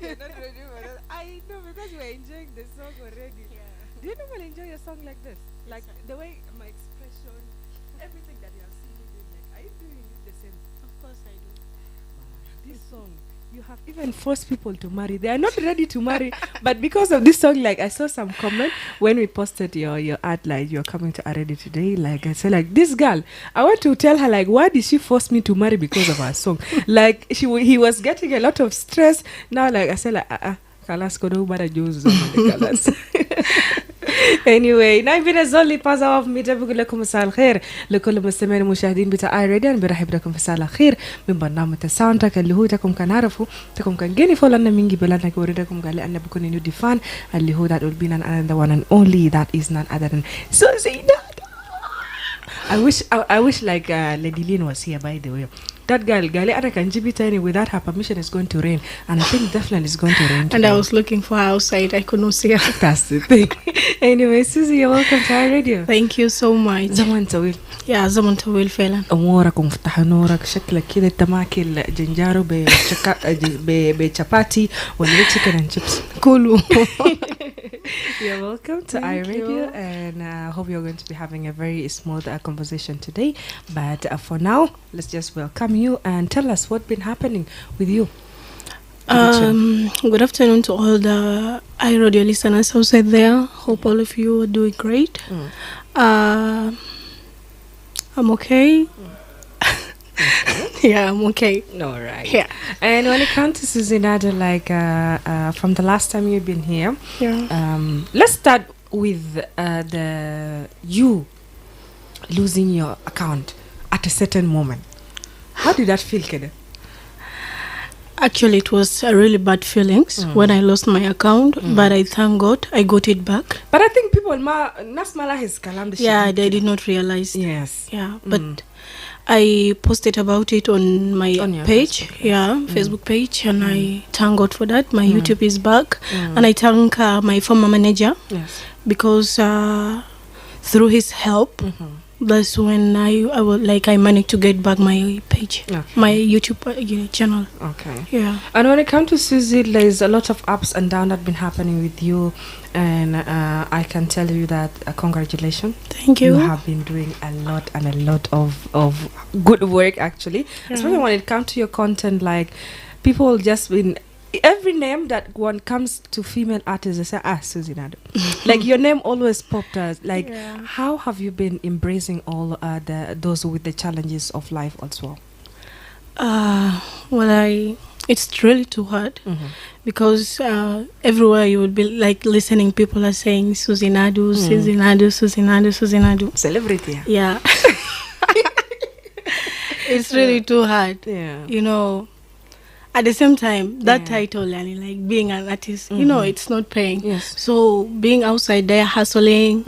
You're not ready for that. I know because we're enjoying the song already. Do you normally enjoy a song like this? Like the way my expression, everything that you have seen me doing, like, are you doing it the same? Of course I do. This song, you have even forced people to marry. They are not ready to marry, but because of this song, like I saw some comment when we posted your ad, like you're coming to Aredi today. Like I said, like this girl, I want to tell her like why did she force me to marry because of our song? Like he was getting a lot of stress. Now like I said like kalas kodo bada juzu kalas. Anyway نايبين الزول بازا اوف ميدا بقول لكم مساء الخير لكل المستمعين المشاهدين بتاع اي راديو. برحب لكم في الساعه الاخير من برنامج الساوند تراك اللي هو تكم كان عارفوا تكم كان جيني فولنا من جبلنا كوردكم قال لي انا بكون نيو فان اللي هو that will be none other than the one and only that is none other than Suzy. I wish like Lady Lynn was here by the way. That girl, Gali Ada can GB tiny without her permission is going to rain. And I think definitely it's going to rain today. And I was looking for her outside. I could not see her. That's the thing. Anyway, Suzy, you're welcome to our radio. Thank you so much. زمن طويل. يا زمن طويل فعلا. أمورك ومفتح نورك شكلك كده تماكل جنجارو بشاباتي ولا chicken and chips. كله. You're welcome to our radio, and I hope you're going to be having a very smooth conversation today. But for now, let's just welcome you and tell us what's been happening with you. Good afternoon to all the iRadio listeners outside there. Hope all of you are doing great. I'm okay. Yeah, I'm okay. All right. Yeah. And when it comes to Suzy Nadu, like from the last time you've been here, let's start with you losing your account at a certain moment. How did that feel, Kede? Actually, it was a really bad feelings when I lost my account, but I thank God I got it back. But I think people, Nasmala has kalam the Yeah, they did not realize. Yes. Yeah, but I posted about it on my page, Facebook page, and I thank God for that. My YouTube is back, and I thank my former manager because through his help, that's when I managed to get back my page, my YouTube channel. Okay. Yeah. And when it comes to Suzy, there's a lot of ups and downs that have been happening with you, and I can tell you that congratulations. Thank you. You have been doing a lot of good work actually, especially when it comes to your content. Like people just been every name that one comes to female artists, they say Suzy Nadu. Like your name always popped us. Like how have you been embracing all those with the challenges of life also? It's really too hard because everywhere you would be like listening, people are saying Suzy Nadu, Suzy Nadu, Suzy Nadu, Suzy Nadu. Celebrity. Yeah. It's really too hard. Yeah. You know, at the same time, that title, like being an artist, you know, it's not paying. Yes. So being outside there hustling,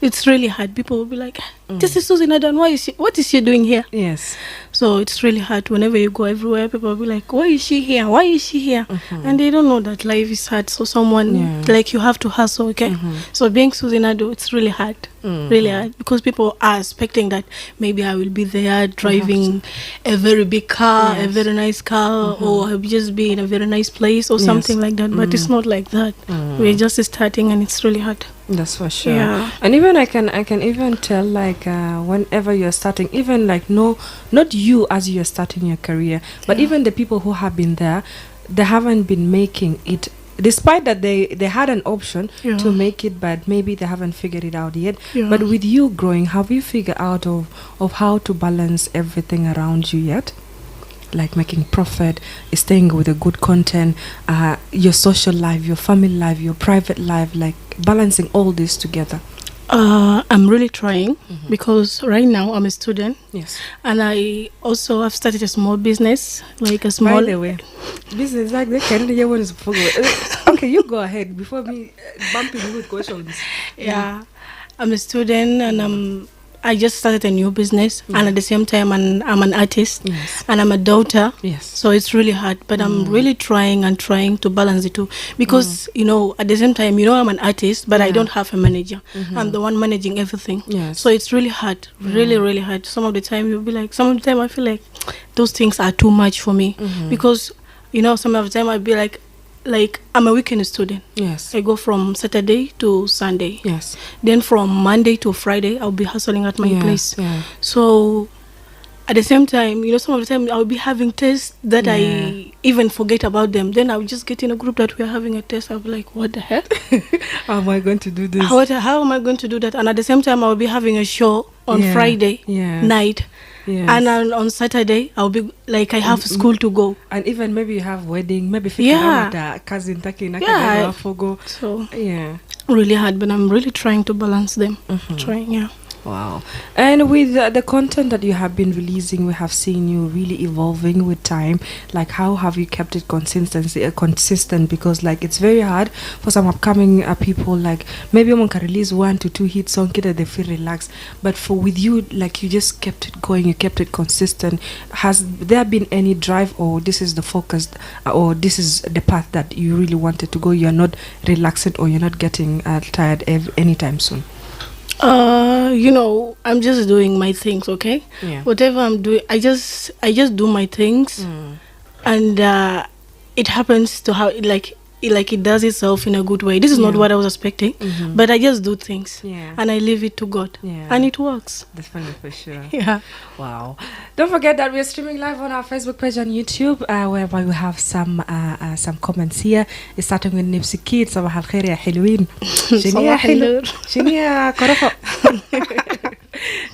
it's really hard. People will be like, this is Suzy Nadu, what is she doing here? Yes. So it's really hard. Whenever you go everywhere, people will be like, why is she here? Why is she here? And they don't know that life is hard. So someone, like you have to hustle, okay? So being Suzy Nadu, it's really hard. Really hard. Because people are expecting that maybe I will be there driving a very big car, a very nice car, or I'll just be in a very nice place or something like that. But it's not like that. We're just starting and it's really hard. That's for sure. Yeah. And even I can even tell like whenever you're starting, even like not you as you're starting your career, but even the people who have been there, they haven't been making it, despite that they had an option to make it, but maybe they haven't figured it out yet. But with you growing, have you figured out of how to balance everything around you yet? Like making profit, staying with a good content, your social life, your family life, your private life, like balancing all this together. I'm really trying because right now I'm a student. Yes. And I also have started a small business, like a small. By the way, business like that can okay, you go ahead before me bumping you with questions. Yeah, I'm a student and I just started a new business, and at the same time I'm an artist, and I'm a daughter. Yes. So it's really hard, but I'm really trying to balance the two because you know at the same time, you know, I'm an artist, but I don't have a manager. I'm the one managing everything. Yes. So it's really hard, really hard. Some of the time you'll be like, some of the time I feel like those things are too much for me because you know some of the time I'll be like, like I'm a weekend student. Yes. I go from Saturday to Sunday. Yes. Then from Monday to Friday, I'll be hustling at my Yes, place. yeah. So at the same time, some of the time I'll be having tests that Yeah. I even forget about them. Then I'll just get in a group that we are having a test. I'll be like, what the heck? How am I going to do this? How am I going to do that? And at the same time, I'll be having a show on Yeah. Friday Yes. night. Yes. And on Saturday, I'll be like, I have school to go. And even maybe you have wedding, maybe Yeah. cousin taki Yeah. fogo. So Yeah. really hard, but I'm really trying to balance them. Mhm. Trying, yeah. Wow. And with the content that you have been releasing, we have seen you really evolving with time. Like, how have you kept it consistent? Because like it's very hard for some upcoming people. Like maybe one can release 1 to 2 hit song, that they feel relaxed. But with you, like you just kept it going. You kept it consistent. Has there been any drive, or this is the focus, or this is the path that you really wanted to go? You're not relaxing, or you're not getting tired anytime soon. I'm just doing my things, okay? Yeah. Whatever I'm doing, I just do my things, and it happens to how it does itself in a good way. This is not Yeah. what I was expecting, but I just do things, Yeah. and I leave it to God, Yeah. and it works. That's funny for sure. Yeah. Wow. Don't forget that we're streaming live on our Facebook page on YouTube, whereby we have some comments here. It's starting with Nipsey Kid. صباح الخير يا حلوين. شنو حلو. شنو كرفة.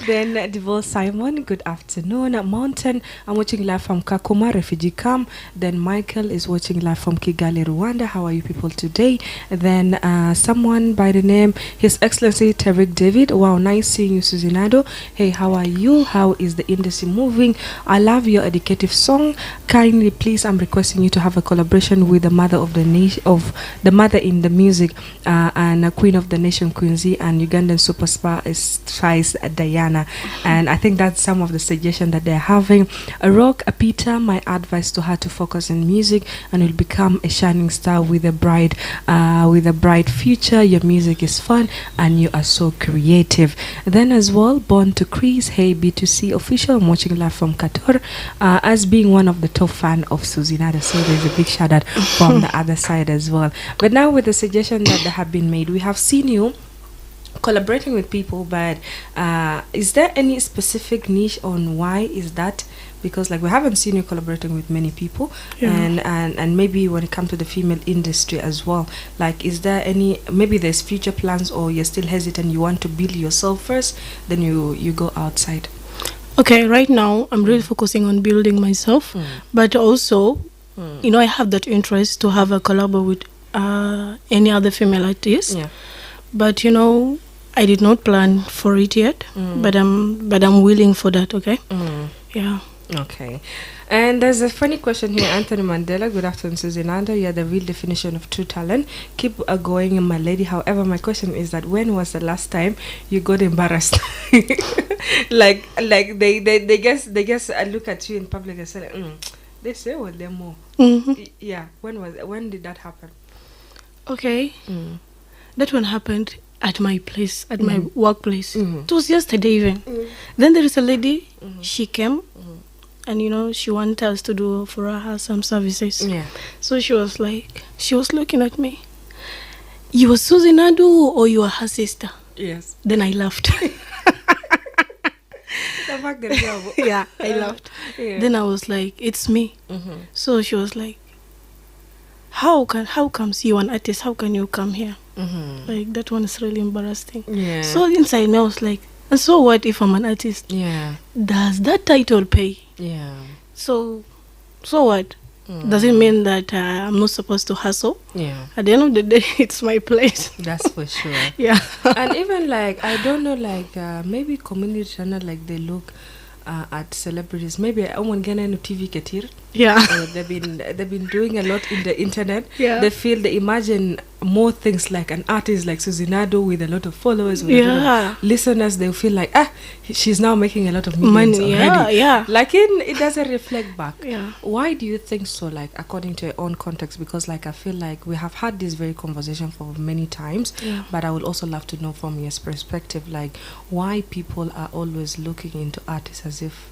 Then Devil Simon, good afternoon. Mountain, I'm watching live from Kakuma refugee camp. Then Michael is watching live from Kigali, Rwanda. How are you people today? Then someone by the name His Excellency Tariq David. Wow, nice seeing you, Suzy Nadu. Hey, how are you? How is the industry moving? I love your educative song. Kindly, please, I'm requesting you to have a collaboration with the mother of the nation, of the mother in the music, and Queen of the Nation, Queen Z, and Ugandan superstar is Diana. And I think that's some of the suggestions that they're having. Rock Peter, my advice to her to focus on music and will become a shining star with a bright future. Your music is fun and you are so creative. Then as well, Born to Chris, hey B2C official, I'm watching live from Qatar, as being one of the top fan of Suzy Nadu, so there's a big shout out from the other side as well. But now with the suggestion that they have been made, we have seen you collaborating with people, but is there any specific niche on why is that? Because like we haven't seen you collaborating with many people, and maybe when it comes to the female industry as well, like is there any, maybe there's future plans, or you're still hesitant, you want to build yourself first, then you go outside? Okay, right now I'm really focusing on building myself, but also I have that interest to have a collab with any other female artist. Yeah. But I did not plan for it yet, but I'm willing for that. Okay. Yeah. Okay. And there's a funny question here. Anthony Mandela, good afternoon, Suzy Nadu. You're the real definition of true talent. Keep going, my lady. However, my question is that when was the last time you got embarrassed? like they guess I look at you in public and say, they say what they're more. Yeah. When did that happen? Okay. That one happened at my place, at my workplace. It was yesterday even. Then there is a lady, she came, and she wanted us to do for her some services. Yeah. So she was looking at me. You were Suzy Nadu or you were her sister? Yes. Then I laughed. Yeah, I laughed. Yeah. Then I was like, it's me. So she was like, how comes you an artist? How can you come here? Like that one is really embarrassing. Yeah. So inside me I was like, and so what if I'm an artist? Yeah. Does that title pay? Yeah. So what? Does it mean that I'm not supposed to hustle? Yeah. At the end of the day, it's my place. That's for sure. Yeah. And even like I don't know, like maybe community channel, like they look at celebrities. Maybe I want Ghana no TV Katir. Yeah. They've been doing a lot in the internet. Yeah. They imagine more things like an artist like Suzy Nadu with a lot of followers, with a lot of listeners. They feel like she's now making a lot of millions money. already. Yeah. Like it doesn't reflect back. Yeah. Why do you think so? Like according to your own context, because like I feel like we have had this very conversation for many times. Yeah. But I would also love to know from your perspective, like why people are always looking into artists as if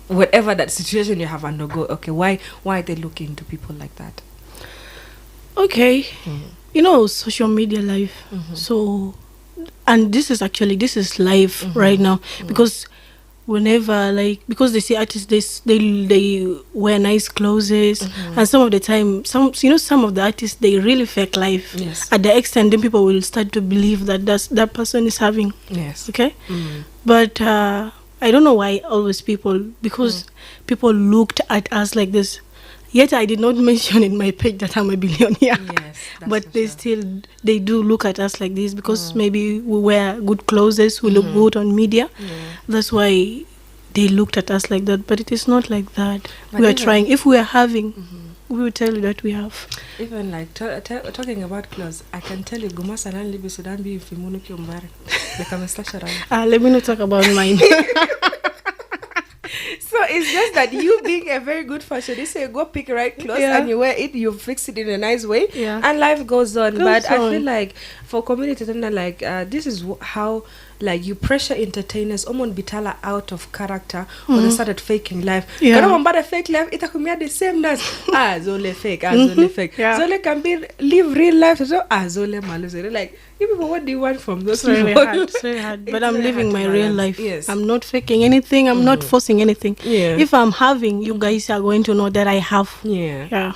whatever that situation you have undergo, okay, why are they looking into people like that? Okay. You know, social media life. So, and this is live right now, because whenever, like, because they see artists, they wear nice clothes, and some of the time, some of the artists, they really fake life. Yes. At the extent, then people will start to believe that that person is having. Yes. Okay. But I don't know why always because people looked at us like this. Yet I did not mention in my page that I'm a billionaire. Yes, But they do look at us like this because maybe we wear good clothes, we look good on media. That's why they looked at us like that. But it is not like that. But we are trying. If we are having, we will tell you that we have. Even like talking about clothes, I can tell you, Guma Saran Libi Sudan be if you Kiumbare. Let me not talk about mine. So it's just that you being a very good fashionista, you go pick right clothes and you wear it, you fix it in a nice way, and life goes on. I feel like for community, like this is how like you pressure entertainers almost bitala out of character or they started faking life. But fake life itakumia the same as zole fake, zole fake. Zole can be live real life so zole maluzere. Like you people, what do you want from those people? It's very hard. But I'm living my real life. Yes. I'm not faking anything. I'm not forcing anything. If I'm having, you guys are going to know that I have. Yeah.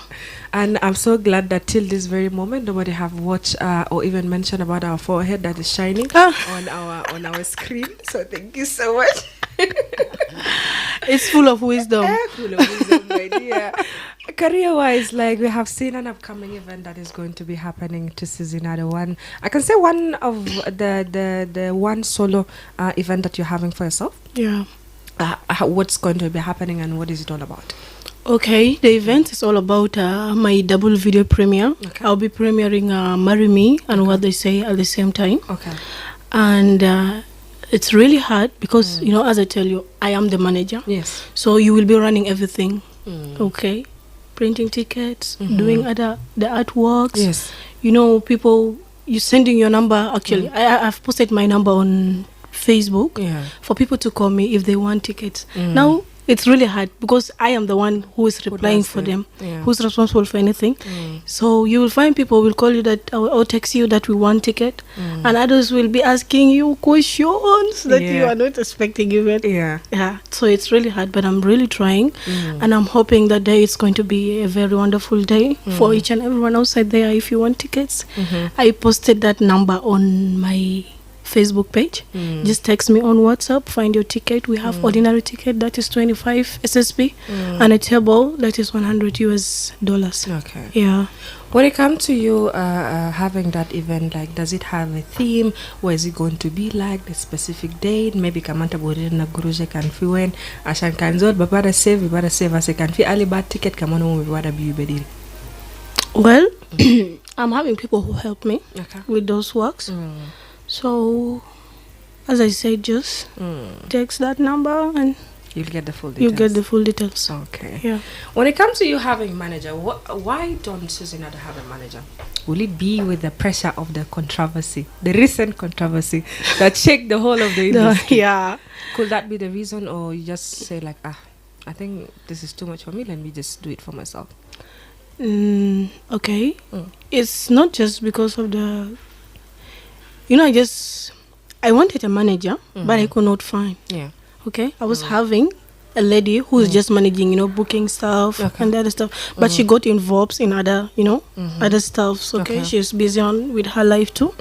And I'm so glad that till this very moment nobody have watched or even mentioned about our forehead that is shining on our screen. So thank you so much. It's full of wisdom. Full of wisdom, my dear. Career-wise, like we have seen an upcoming event that is going to be happening to Suzy Nadu. One, I can say one of the one solo event that you're having for yourself. Yeah. What's going to be happening and what is it all about? Okay, the event is all about my double video premiere. Okay. I'll be premiering Marry Me and What They Say at the same time. Okay. And it's really hard because, you know, as I tell you, I am the manager. Yes. So you will be running everything. Okay. Printing tickets, doing the artworks. Yes. You know, people, you sending your number. Actually, I've posted my number on Facebook for people to call me if they want tickets. Now, it's really hard because I am the one who is replying for them, who's responsible for anything. So you will find people will call you that or text you that we want ticket, and others will be asking you questions that you are not expecting even. Yeah. So it's really hard, but I'm really trying, and I'm hoping that day it's going to be a very wonderful day for each and everyone outside there. If you want tickets, I posted that number on my Facebook page. Just text me on WhatsApp, find your ticket. We have ordinary ticket that is 25 SSP and a table that is $100. Okay. Yeah. When it comes to you having that event, like, does it have a theme? Where is it going to be like? The specific date? Maybe kamanta buri na guruje kan fiwen ashan kanzod babara save as kan fi ali bad ticket kamano mo wada bi bedil. Well, I'm having people who help me with those works. So, as I said, just text that number and you'll get the full details. You get the full details. Okay. Yeah. When it comes to you having a manager, why don't Suzy Nadu have a manager? Will it be with the pressure of the controversy, the recent controversy that shake the whole of the industry? Yeah. Could that be the reason, or you just say like, I think this is too much for me, let me just do it for myself? Okay. It's not just because of the... You know, I wanted a manager, but I could not find. Yeah. Okay. I was having a lady who's just managing, you know, booking stuff and other stuff. But she got involved in other, you know, other stuff. Okay. She's busy with her life too.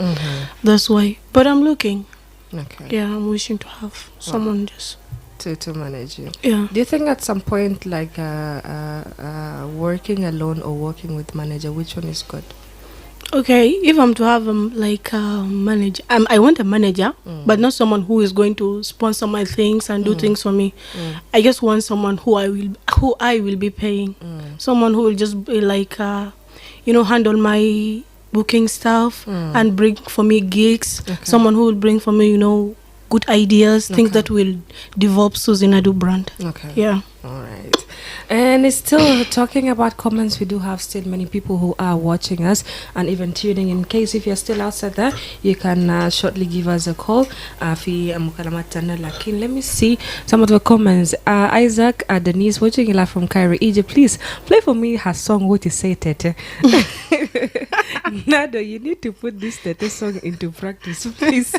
That's why. But I'm looking. Okay. Yeah, I'm wishing to have someone just to manage you. Yeah. Do you think at some point, like working alone or working with manager, which one is good? Okay, if I'm to have like a manager, I want a manager, but not someone who is going to sponsor my things and do things for me. I just want someone who I will be paying. Someone who will just be like, you know, handle my booking stuff and bring for me gigs. Someone who will bring for me, you know, good ideas, things that will develop Suzy Nadu brand. Okay. Yeah. All right. And it's still talking about comments. We do have still many people who are watching us and even tuning in. In case if you're still outside there, you can shortly give us a call. Let me see some of the comments. Isaac Denise watching you live from Cairo, Egypt. Please play for me her song. What you say, Tete? Nadu, you need to put this Tete song into practice, please.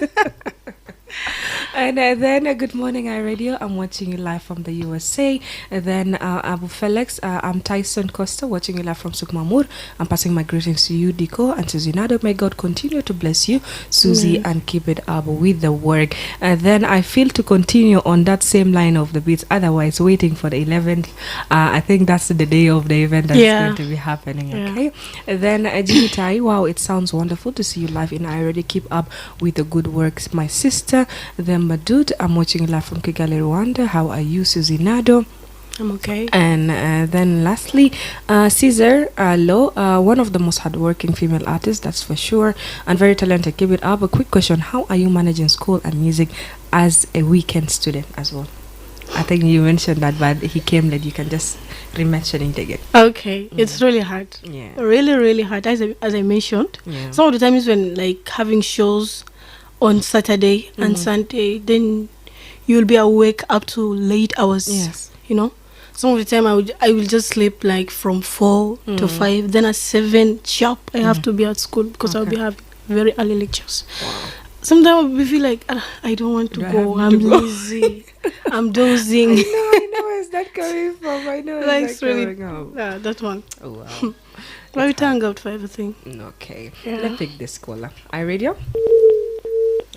And then good morning, iRadio. I'm watching you live from the USA. And then Abu Felix, I'm Tyson Costa, watching you live from Sukmamur. I'm passing my greetings to you, Diko, and Suzy Nadu. May God continue to bless you, Suzy, and keep it up with the work. And then I feel to continue on that same line of the beats. Otherwise, waiting for the 11th. I think that's the day of the event that's going to be happening. Okay. And then Jimmy Tai, wow, it sounds wonderful to see you live in iRadio. Keep up with the good works, my sister. Then Madud, I'm watching live from Kigali, Rwanda. How are you, Suzy Nadu? I'm okay. And then lastly, Caesar Low, one of the most hardworking female artists, that's for sure, and very talented. Keep it up. A quick question: how are you managing school and music as a weekend student as well? I think you mentioned that, but he came late. You can just re-mention it again. Okay, it's really hard. Yeah, really, really hard. As I mentioned, some of the times when like having shows on Saturday and Sunday, then you'll be awake up to late hours. Yes. You know, some of the time I will just sleep like from 4 to 5. Then at 7 sharp, I have to be at school because I'll be having very early lectures. Wow. Sometimes we feel like I don't want to go. I'm lazy. I'm dozing. I know where's that coming from. I know like really, yeah, that one. Oh wow. But we thank God for everything. Okay. Let's pick this caller. iRadio.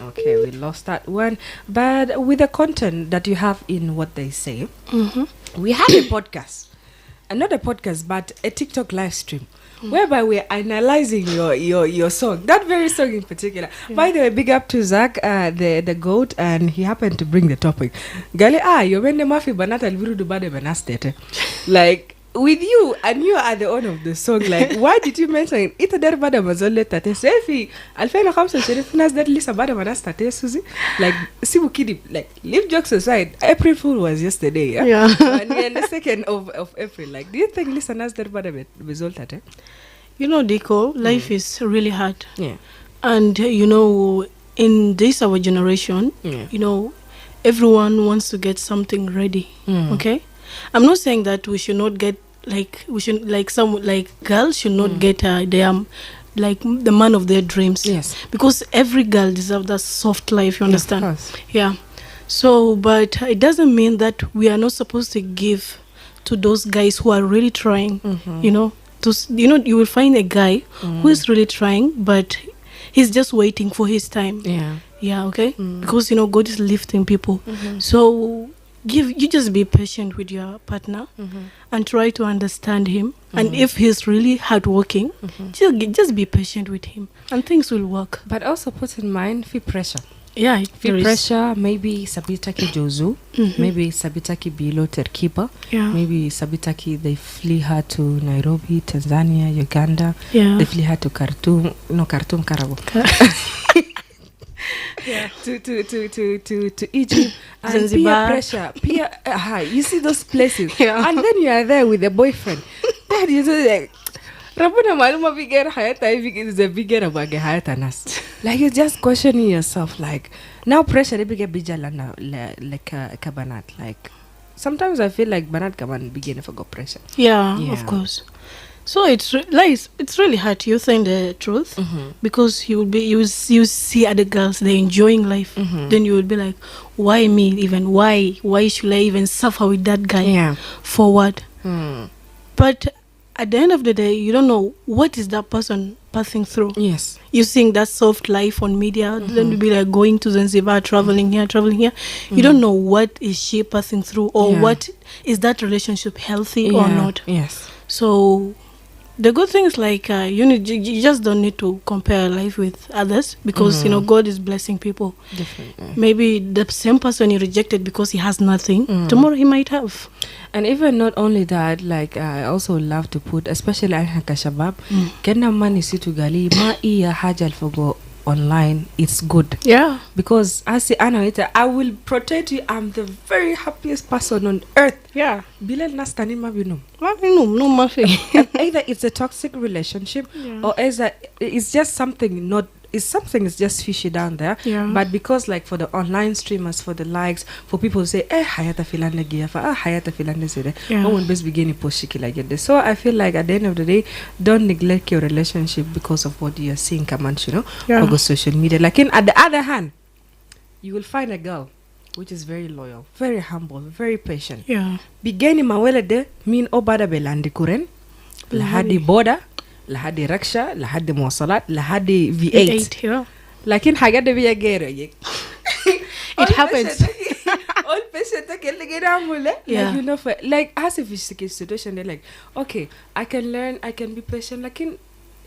Okay, we lost that one. But with the content that you have in What They Say, we have a podcast. Not a podcast, but a TikTok live stream. Whereby we're analyzing your song, that very song in particular. By the way, big up to Zach, the goat, and he happened to bring the topic. Gali, you went the mafi banata alviru dubade banastete. Like, with you, and you are the owner of the song, like, why did you mention it? Ita der bada mazole tate. Sefi, alfena khamsa sherif nas der lisa bada manastate, Suzy. Like, sibu kidi, like, leave jokes aside. April Fool was yesterday, yeah? And then the 2nd of April, like, do you think lisa nas der bada result tate? You know, Diko, life is really hard. Yeah. And, you know, in this our generation, you know, everyone wants to get something ready. Okay? I'm not saying that we should not get girls should not get their like the man of their dreams. Yes. Because every girl deserves that soft life, you understand? Of course. Yeah. So, but it doesn't mean that we are not supposed to give to those guys who are really trying. You know, you will find a guy who is really trying, but he's just waiting for his time. Yeah. Okay. Because you know God is lifting people. So you just be patient with your partner and try to understand him. And if he's really hardworking, just be patient with him and things will work. But also put in mind, feel pressure. Yeah, feel pressure. Maybe sabitaki Jozu, maybe sabitaki Bilo Terkiba, maybe sabitaki they flee her to Nairobi, Tanzania, Uganda. They flee her to Khartoum, Karabo. to Egypt and peer pressure. You see those places, and then you are there with a boyfriend. Then you do like, Rabuna maluma bigger hayata is a bigger abage hayata nas. Like you're just questioning yourself. Like now pressure they bigger bijalana like kabanat. Like sometimes I feel like banat kaban begin if I got pressure. Yeah, of course. So it's really hard. You think the truth because you see other girls, they're enjoying life. Then you will be like, why me even? Why should I even suffer with that guy? For what? But at the end of the day, you don't know what is that person passing through. Yes, you seeing that soft life on media. Then you'll be like going to Zanzibar, traveling here. You don't know what is she passing through, or what is that relationship healthy or not. Yes. So the good thing is like you just don't need to compare life with others because you know God is blessing people. Definitely. Maybe the same person you rejected because he has nothing, tomorrow he might have. And even not only that, like I also love to put, especially Kashabab, Kena mani situ gali ma iya hajal fogo online, it's good. Yeah. Because as the Anna, I will protect you. I'm the very happiest person on earth. Yeah. Bilal nastani mabinum. No, Murphy. Either it's a toxic relationship, or it's just something not. It's something is just fishy down there. Yeah. But because like for the online streamers, for the likes, for people who say, hayata filande giyafa, hayata filande zede, no one best begin poshiki like this. So I feel like at the end of the day, don't neglect your relationship because of what you're seeing come on, over social media. Like at the other hand, you will find a girl which is very loyal, very humble, very patient. Yeah. Begini mawele de min obada belandi kuren, lahadi border. لحد ركشة لحد مواصلات لحد V8 لكن حاجات دي بيها غيره it happens all patient اللي كده عمله like you know for, like as if it's a situation they're like okay I can learn I can be patient لكن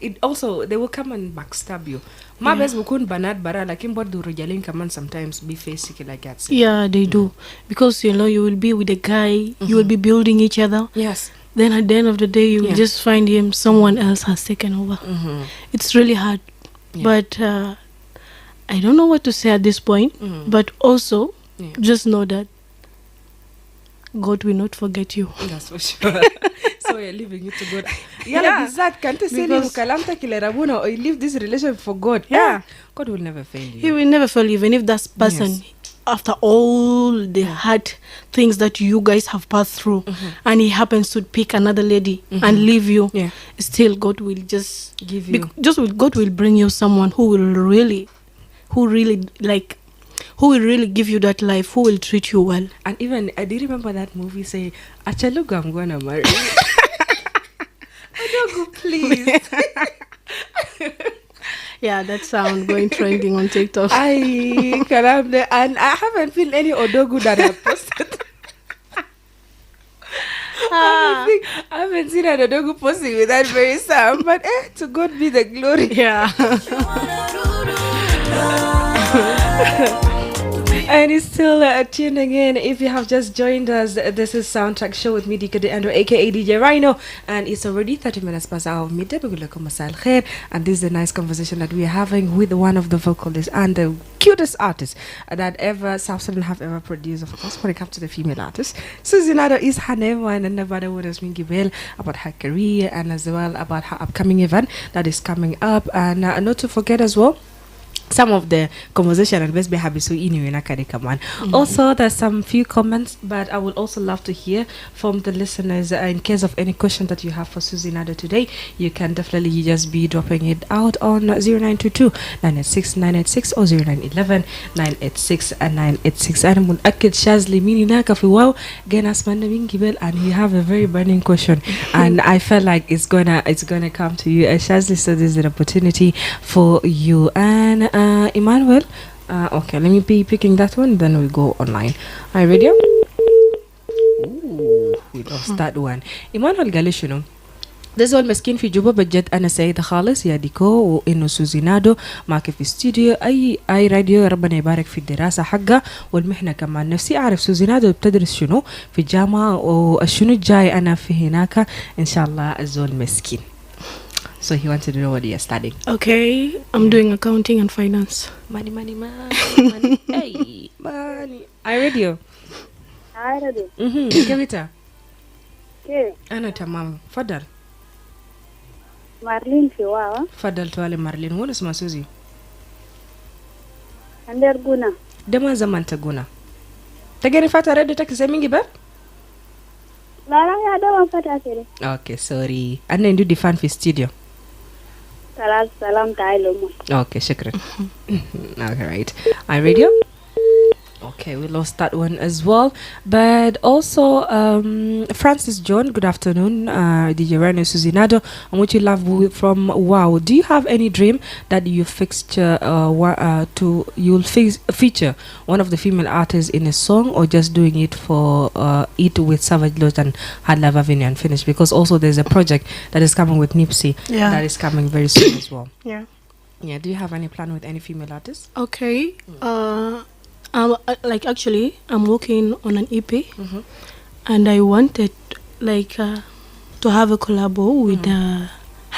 it also they will come and backstab you ما بس بكون بنات برا لكن برضو رجالين كمان sometimes be facing like that. Yeah, they do because you will be with a guy, you will be building each other. Yes. Then at the end of the day, you will just find him, someone else has taken over. It's really hard. But I don't know what to say at this point. But also, just know that God will not forget you. That's for sure. So you're leaving it to God. Bizat, can't you say or you leave this relationship for God? Yeah. God will never fail you. He will never fail you, even if that person... After all the hard things that you guys have passed through, and he happens to pick another lady and leave you, still God will just give you. God will bring you someone who will really give you that life, who will treat you well. And even I do remember that movie say, "Achaluga, I'm gonna marry." Achaluga, please. Yeah, that sound going trending on TikTok. And I haven't seen any Odogu that I posted. I haven't seen an Odogu posting with that very sound, but to God be the glory. Yeah. And it's still tuning in. If you have just joined us, this is Soundtrack Show with me, Diko aka DJ Rhino, and it's already 30 minutes past our midday. And this is a nice conversation that we are having with one of the vocalists and the cutest artists that ever South Sudan have ever produced. Of course, when it comes to the female artists, Suzy Nadu is her name, and another one has been given about her career and as well about her upcoming event that is coming up, and not to forget as well some of the conversation and best be happy so come on. Also there's some few comments, but I would also love to hear from the listeners. In case of any question that you have for Suzy Nadu today, you can definitely just be dropping it out on 0922 986 986 or 0911 986 and 986. And Akid Shazli mini naka fi wow genas mandamingibel, and you have a very burning question and I felt like it's gonna come to you, Shazli. So this is an opportunity for you. And Emmanuel, okay, let me be picking that one, then we go online. Are you ready? Ooh, we lost that one. Emmanuel Galishino. This one مسكين في جوبا بجد أنا سعيدة خالص يا ديكو وإنه سوزي نادو معك في استوديو أي راديو. ربنا يبارك في الدراسة حقها والمحنة كمان. نفسي أعرف سوزي نادو بتدرس شنو في الجامعة وشنو الجاي أنا في هناك إن شاء الله. الزول مسكين. So he wanted to know what you're studying. Okay, I'm doing accounting and finance. Money. Hey, money. I read you. I read it. Kevita. Okay. Ana tamam. Fadal. Marlene Fiwawa. Fadal tuwale Marlene. Wala suma Suzy. Under Guna. Dema zaman taguna. Tagani fata read the text mingi ba? Lara ya dama fata kere. Okay, sorry. Ana ndu di fan fi studio. Salam ta'alumu. Okay, shukran. Okay, right. I radio. Okay, we lost that one as well. But also, Francis John, good afternoon. DJ Rano Suzy Nadu, and what you love from Wow. Do you have any dream that you feature feature one of the female artists in a song, or just doing it for it with Savage Lodge and Had Love Avenue and finish? Because also there's a project that is coming with Nipsey that is coming very soon as well. Yeah. Do you have any plan with any female artists? Okay. Actually, I'm working on an EP, and I wanted to have a collabo with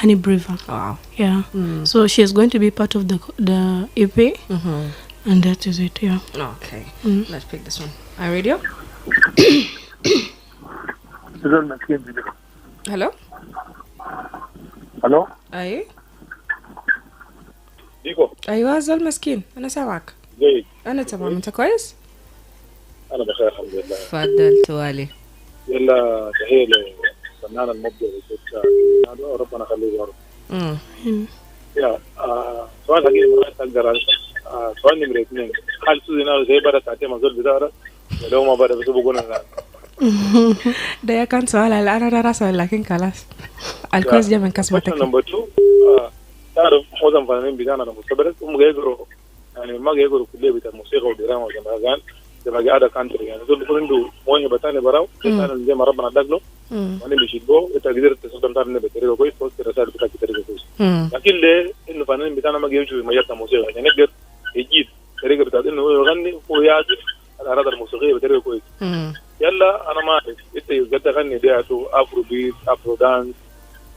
Honey Brewer. Wow. Yeah. So she is going to be part of the EP, and that is it. Yeah. Okay. Let's pick this one. Are you ready? Hello? Hello? Are you? Diko. أيوة زول مسكين أنا سامعك. جيد. أنا تمام أنت كويس؟ أنا بخير الحمد لله. تفضل توالي. يلا تحية للفنان المبدع نادو ربنا يخليه يا رب. يا سؤال حقيقي مرات أقدر سؤال نمرة 2 هل سوزي نادو زي بدأ تعطيه مزول بدارة لو ما بدأ بس بقولنا ده كان سؤال أنا راسه لكن خلاص الكويس جا من كسبتك. نمبر 2 تعرف معظم فنانين بتاعنا المستقبل هم جايقروا يعني ما جايقروا كلية بتاع الموسيقى والدراما والجمال زي قاعدة كانتري يعني زول بيكون عنده موهبة تانية براو ثاني زي ما ربنا اداله وانا بيشيبه انت قدرت تستخدم تاني بطريقة كويس توصل الرسالة بتاعك بطريقة كويس لكن ليه انه فنانين بتاعنا ما جايبوا مجال الموسيقى يعني يقدر يجيب طريقة بتاعت انه هو يغني هو يعزف الأراضي الموسيقية بطريقة كويس يلا انا ما اعرف انت قد تغني دياتو افرو بيت افرو دانس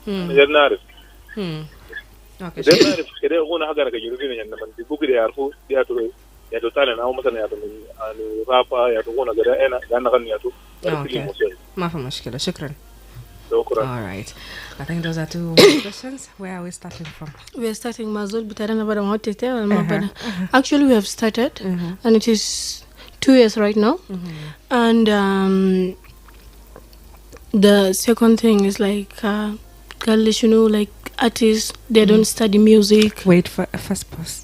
انا غير نعرف اوكي ده نعرف كده يغنى حاجة كجنوبيين يعني لما بيبقوا كده يعرفوا دياتو ياتو تالن او مثلا ياتو يعني رابا ياتو غنى كده انا قاعد نغني ياتو ما في مشكلة شكرا. شكرا. All right. I think those are two questions. Where are we starting from? We are starting Mazul, but I don't know what I want to tell. Actually, we have started, and it is 2 years right now. And the second thing is like, girls, you know, like artists, they don't study music. Wait for a first pause.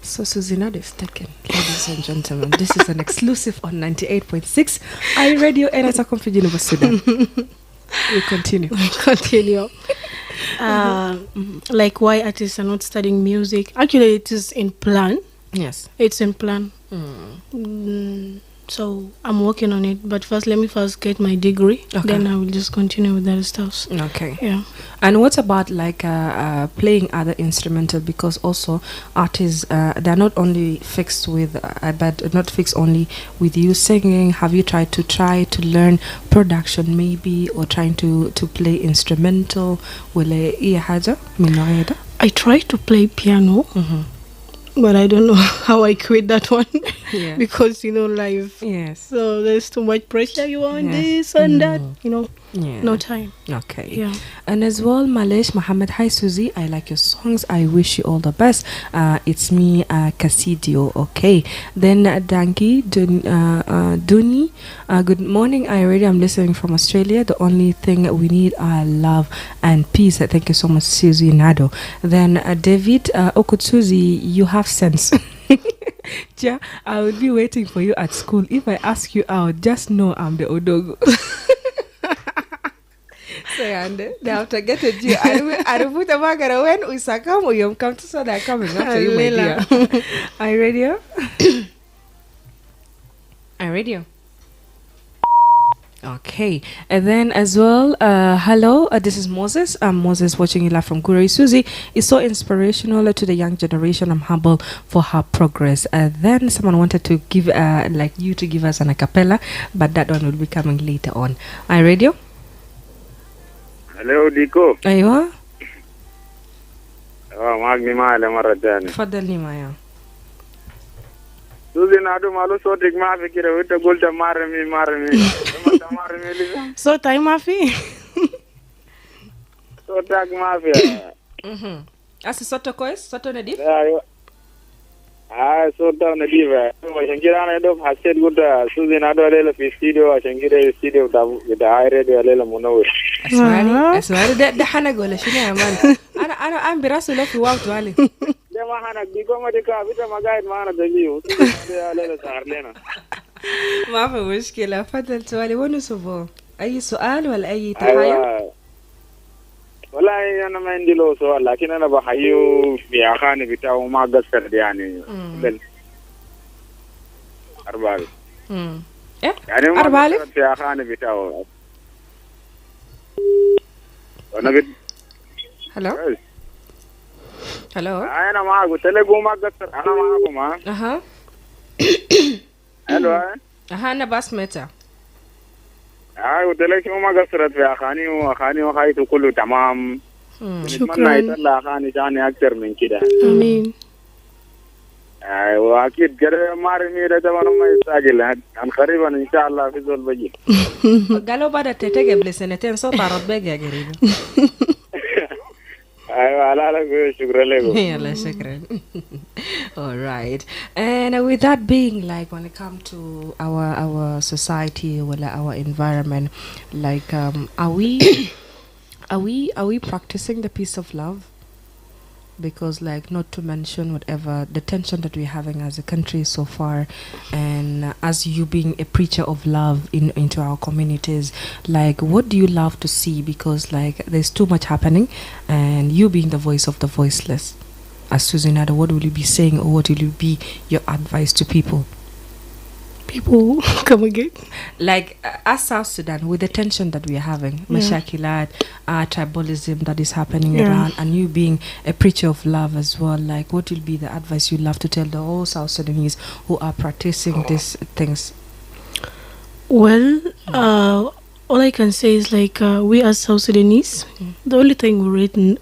So Suzy Nadu is taken, ladies and gentlemen. This is an exclusive on 98.6 iRadio and it's a confident University. We continue. Like why artists are not studying music. Actually, it is in plan. Yes. It's in plan. So I'm working on it. But first, let me get my degree. Okay. Then I will just continue with other stuff. Okay. Yeah. And what about like playing other instrumental? Because also artists, they're not only fixed with, but not fixed only with you singing. Have you tried to learn production maybe, or trying to play instrumental? I tried to play piano. But I don't know how I quit that one. Yeah. Because, you know, life. Yes. So there's too much pressure. You want this and that, you know. Yeah. No time. Okay. Yeah. And as well, Malesh Mohammed, hi Suzy, I like your songs. I wish you all the best. It's me, Casidio. Okay. Then Dangi Duni. Good morning. I'm listening from Australia. The only thing we need are love and peace. Thank you so much, Suzy Nadu. Then David Okutsuzi, you have sense. Ja, I will be waiting for you at school. If I ask you out, just know I'm the Odogo. So they have to get a Jew. I will put a magara when we come or you come to so that coming after you, my dear. Are you ready? Are you ready? Okay. And then as well, hello, this is Moses. I'm Moses watching you live from Gurui. Suzy is so inspirational to the young generation. I'm humble for her progress. Then someone wanted to give, like you to give us an a cappella, but that one will be coming later on. Are you ready? Hello, Diko. أيوة. معك نماية مرة ثانية. تفضل نماية. سوزي نادو مالو صوتك ما في كده وانت قلت مارمي لما لسه صوتي ما في. صوتك ما في. أصل صوتك كويس؟ صوته نضيف؟ أيوة. صوته نضيف. عشان كده أنا دوب حسيت قلت سوزي نادو عليه في استديو عشان كده الاستديو بتاع iRadio عليه منور. أسمعني ده حنق ولا شنو يا مان؟ أنا براسه لو في واو توالي. ده ما حنق ديكو ما ديكا بيتا ما قاعد معنا تجيو. عليه سهر لنا. ما في مشكلة. فضل توالي ونسبه. أي سؤال ولا أي تحية؟ والله أنا ما عندي له سؤال لكن أنا بحييه في أغاني بتاعه ما قصر يعني. أربعة. إيه؟ يعني ما 4000 في أغاني بتاعه. أنا قلت. هلو. أنا ما قلت لك ما قصر أنا معكم ها. أها. هلو. أنا بسمعتها. قلت لك ما قصرت في أغاني وأغاني وخايته كله تمام. نتمنى يطلع أغاني ثانية أكثر من كده. امين. واكيد قريبا ما رميره طبعا ما يستعجل عن قريبا ان شاء الله في زول بجي. قالوا بعد تتجي قبل سنتين صوت عرب بقى قريبا. ايوه لا لا شكرا لكم. يلا شكرا. All right. And with that being, like when it comes to our society or our environment, like are we practicing the peace of love? Because like not to mention whatever the tension that we're having as a country so far, and as you being a preacher of love into our communities, like what do you love to see? Because like there's too much happening, and you being the voice of the voiceless, as Suzy Nadu, what will you be saying, or what will you be your advice to people? People come again. Like as South Sudan, with the tension that we are having, mashakilat, tribalism that is happening around, and you being a preacher of love as well, like what will be the advice you love to tell the whole South Sudanese who are practicing these things? Well, all I can say is like we as South Sudanese, the only thing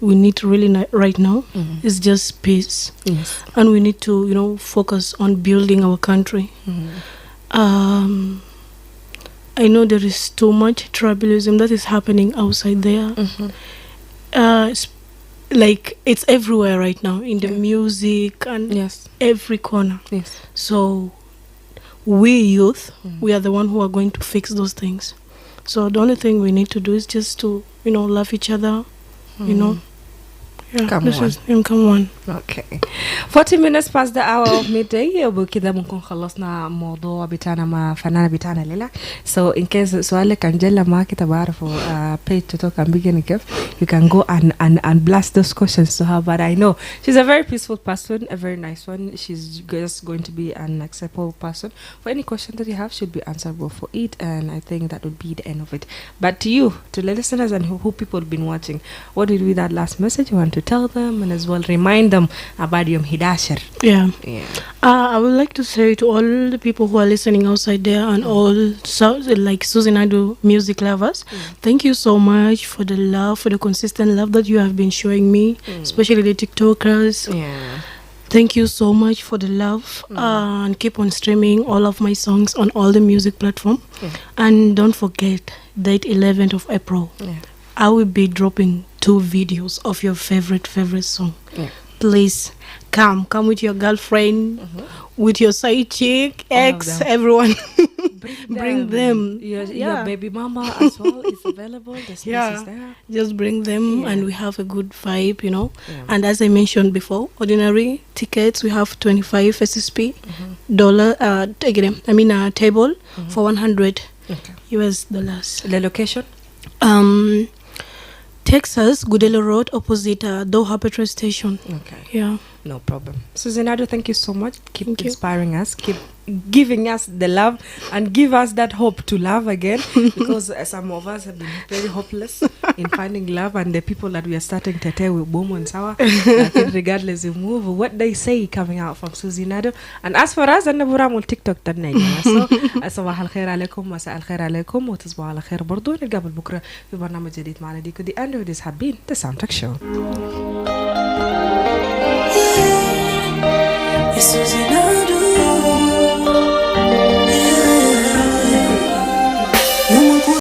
we need really right now is just peace. Yes. And we need to, focus on building our country. I know there is too much tribalism that is happening outside there. Like it's everywhere right now in the music and every corner. Yes. So we youth, we are the one who are going to fix those things. So the only thing we need to do is just to, love each other, Come on. Okay. 40 minutes past the hour of midday. وبكده بنكون خلصنا موضوع بتاعنا مع فنانة بتاعنا ليلى. So in case سؤالك عن جلة ما كده بعرفوا page to talk and begin كيف you can go and blast those questions to her. But I know she's a very peaceful person, a very nice one. She's just going to be an acceptable person. For any question that you have, she'll be answerable for it. And I think that would be the end of it. But to you, to the listeners and who people have been watching, what would be that last message you want to tell them, and as well remind them about Yom Hidashir? I would like to say to all the people who are listening outside there and all like Suzy Nadu music lovers, thank you so much for the love, for the consistent love that you have been showing me, especially the TikTokers. Thank you so much for the love, and keep on streaming all of my songs on all the music platforms. And don't forget, date 11th of April. I will be dropping 2 videos of your favorite song. Please come with your girlfriend, with your side chick, ex, everyone. Bring them. Your baby mama as well is available. The space is there. Just bring them and we have a good vibe, And as I mentioned before, ordinary tickets, we have 25 SSP table for 100 US dollars. The location? Texas, Goodell Road, opposite Doha Petrol Station. No problem. Suzy Nadu, thank you so much. Keep inspiring us. Keep giving us the love and give us that hope to love again, because some of us have been very hopeless in finding love, and the people that we are starting to tell with boom and sour, I think regardless of move, what they say coming out from Suzy Nadu. And as for us, أنا برامج تيك توك تناجي. So صباح الخير عليكم، مساء الخير عليكم، وتصبحوا على خير برضو. نتقابل بكرة في برنامج جديد معنا ديكو. The end of this had been the Soundtrack Show. Suzy Nadu.